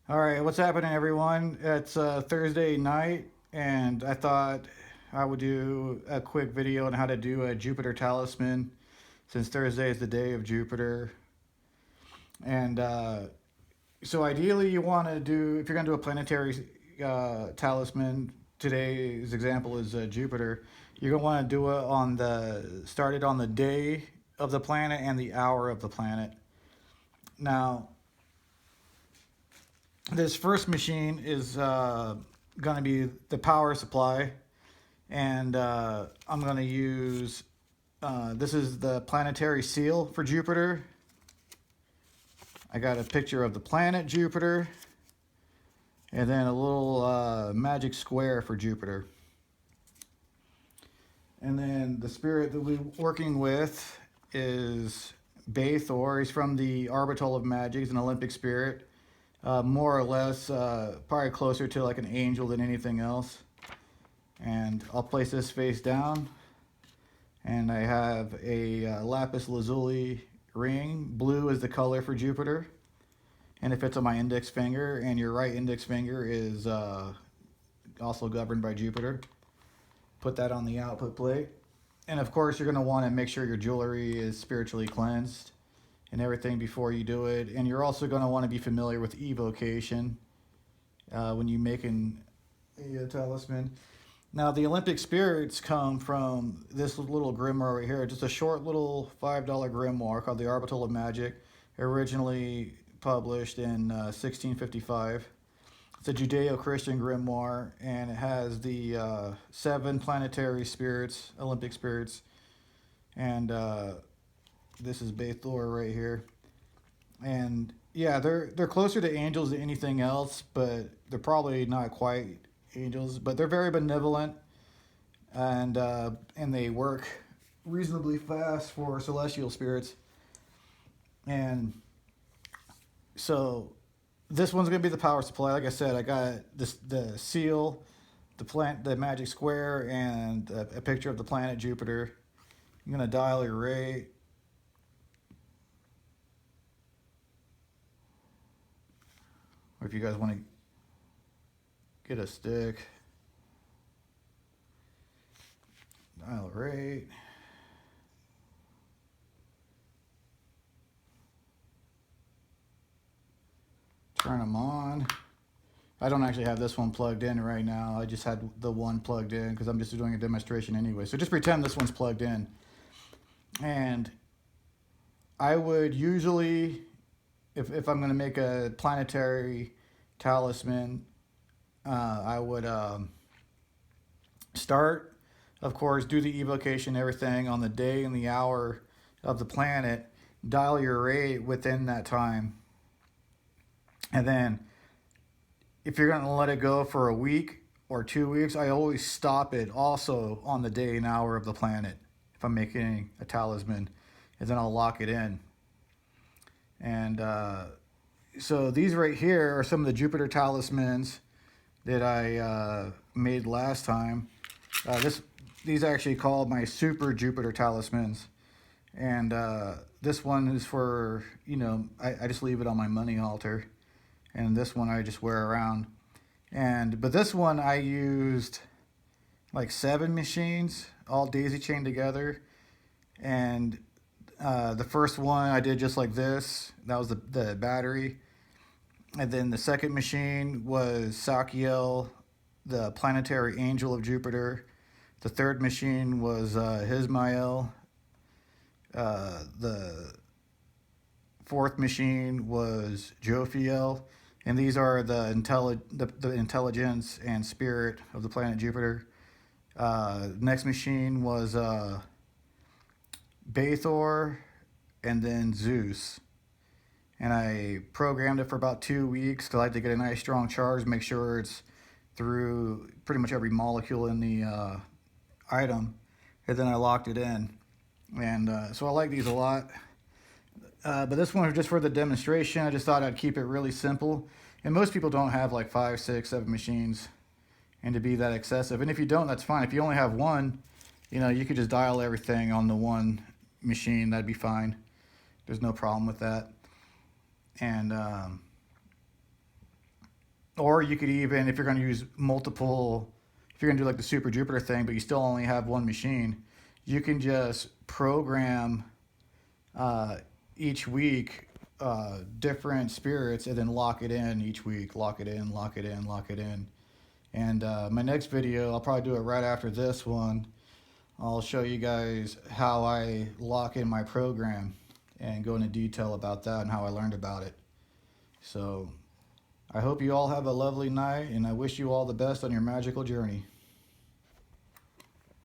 All right, what's happening, everyone? It's Thursday night, and I thought I would do a quick video on how to do a Jupiter Talisman since Thursday is the day of Jupiter. And so, ideally, you want to do, if you're going to do a planetary talisman, today's example is Jupiter, you're going to want to do it started on the day of the planet and the hour of the planet. Now, this first machine is going to be the power supply, and I'm going to use this is the planetary seal for Jupiter. I got a picture of the planet Jupiter, and then a little magic square for Jupiter. And then the spirit that we're working with is Bethor. He's from the Orbital of Magic. He's an Olympic spirit. More or less, probably closer to like an angel than anything else. And I'll place this face down. And I have a lapis lazuli ring. Blue is the color for Jupiter. And it fits on my index finger. And your right index finger is also governed by Jupiter. Put that on the output plate. And of course, you're going to want to make sure your jewelry is spiritually cleansed and everything before you do it. And you're also going to want to be familiar with Evocation when you're making a talisman. Now, the Olympic spirits come from this little grimoire right here, just a short little $5 grimoire called the Orbital of Magic, originally published in 1655. It's a Judeo-Christian grimoire, and it has the 7 planetary spirits, Olympic spirits, and this is Bethor right here. And yeah, they're closer to angels than anything else, but they're probably not quite angels. But they're very benevolent, and they work reasonably fast for celestial spirits. And so this one's gonna be the power supply. Like I said, I got the seal, the magic square, and a picture of the planet Jupiter. I'm gonna dial your rate. Or if you guys want to get a stick, dial rate. Turn them on. I don't actually have this one plugged in right now. I just had the one plugged in because I'm just doing a demonstration anyway. So just pretend this one's plugged in. And I would usually, if I'm going to make a planetary talisman, I would start, of course, do the evocation, everything on the day and the hour of the planet, dial your rate within that time. And then if you're going to let it go for a week or 2 weeks, I always stop it also on the day and hour of the planet if I'm making a talisman, and then I'll lock it in. And so these right here are some of the Jupiter talismans that I made last time. These are actually called my Super Jupiter talismans. And this one is for, I just leave it on my money altar. And this one I just wear around. But this one I used like 7 machines, all daisy chained together. And the first one I did just like this. That was the battery. And then the second machine was Sakiel, the planetary angel of Jupiter. The third machine was Hismael. The fourth machine was Jophiel. And these are the intelligence and spirit of the planet Jupiter. Next machine was Bethor, and then Zeus. And I programmed it for about 2 weeks because I like to get a nice strong charge, make sure it's through pretty much every molecule in the item. And then I locked it in. And so I like these a lot. But this one was just for the demonstration. I just thought I'd keep it really simple. And most people don't have like 5, 6, 7 machines and to be that excessive. And if you don't, that's fine. If you only have one, you could just dial everything on the one machine. That'd be fine. There's no problem with that. And Or you could even, if you're going to use multiple, if you're going to do like the Super Jupiter thing, but you still only have one machine, you can just program uh, each week different spirits and then lock it in each week. Lock it in, lock it in, lock it in. And my next video, I'll probably do it right after this one. I'll show you guys how I lock in my program and go into detail about that and how I learned about it. So I hope you all have a lovely night, and I wish you all the best on your magical journey.